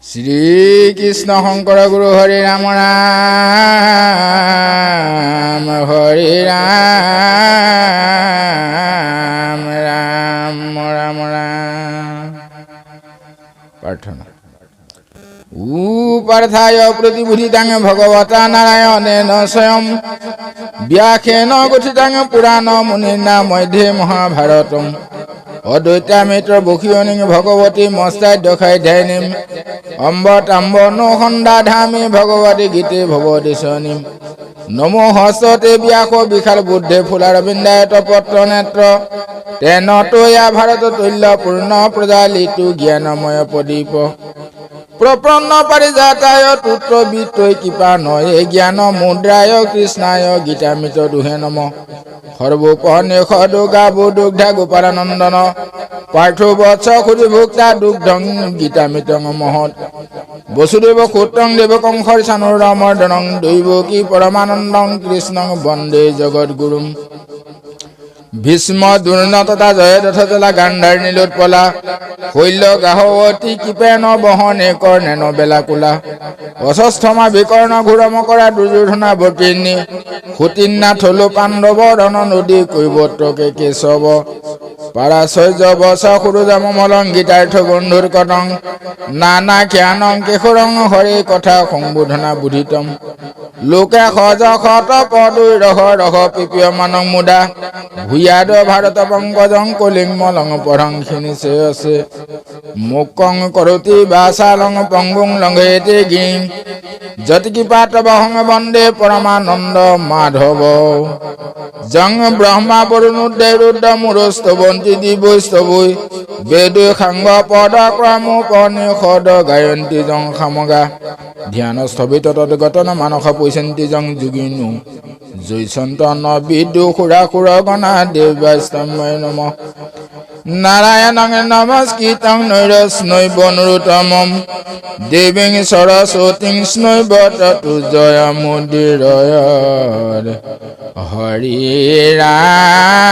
শ্ৰী কৃষ্ণ শঙ্কৰ গুৰু হৰি ৰাম ৰাম হৰি ৰাম ৰাম ৰাম ৰাম। প্ৰাৰ্থনা। পাർത്থায় প্ৰতিবুদ্ধিতাং ভগৱতা নাৰায়ণেন স্বয়ং ব্যাসেন গঠিতাং পুৰাণ মুনিনা মধ্যে মহাভাৰতম অদ্বৈতামিত্ৰ বক্ষিয়নিং ভগৱতী মস্তাধ্যায়নিম অম্বতাম্ব নো সন্দাধামে ভগৱতী গীতে ভৱদেশনিম নমো হস্তে ব্যাস বিশাল বুদ্ধে ফুলাৰবিন্দায়ত পত্ৰ নেত্ৰ তেন তয়া ভাৰত তুল্য পূৰ্ণ প্ৰজালিতু জ্ঞানময় প্ৰদীপ প্ৰপন্ন পাৰিজাতায় তুত্ৰ বিত্তৈ কৃপা নয়ে জ্ঞান মুদ্ৰায় কৃষ্ণায় গীতামৃত দুহে নম সৰ্বোপনিষ দুৰ্গাবু দুগ্ধা গোপালানন্দন পাৰ্থো বৎস সুধি ভোক্তা দুগ্ধং গীতামৃতং মহৎ বসুদেৱ সূত্ৰং দেৱকং হৰ্ষানুৰমৰ্দনং দৈৱকী পৰমানন্দং কৃষ্ণং বন্দে জগদ্গুৰুম ভীষ্ম দুৰ্ণ তথা জয়দ্ৰথজলা গান্ধাৰ নীলোৎপলা শৈল্য গাহৱতী কৃপেন বহনে কৰ্ণেন বেলাকুলা অস্বস্থমা বিকৰ্ণ ঘূৰম কৰা দুৰ্যোধনা বৰ্তিনী সুতিন্না থলু পাণ্ডৱ ৰণ নদী কৈৱত্ৰকে কেশৱ পাৰাচৰ্য বচ সুৰুজম মলং গীতাৰ্থ বন্ধুৰ কটং নানা জ্ঞানং কেশৰং হৰে কথা সংবোধনা বুধিতম লোকে সজ শত পদৈ ৰহ ৰহ পিপিয়মানং মুদা ভূয়াদ ভাৰত পংকজং কলিং মলং পৰং খিনিছে আছে মুকং কৰতি বাচালং পংগুং লংঘেতে গিং যতিকৃপাত বহং বন্দে পৰমানন্দ মাধৱ জং ব্ৰহ্মা বৰুণোদ্দে ৰুদ্ৰ মুৰস্তবন্তী দিবৈস্তবৈ বেদৈ সাংগ পদ ক্ৰমোপনিষদ গায়ন্তী জং সামগা ধ্যান স্থবিত তদ্গতন মানস পৈচন্তি জং যোগিনু জৈসন্তন বিদু সুৰা সুৰ গণা দেৱাস্তময় নম নাৰায়ণং নমস্কৃতং নৈৰস্নৈব নৰোত্তমম দেবীং সৰস্বতীং স্নৈব ততু জয়মুদিৰয় হৰি ৰাম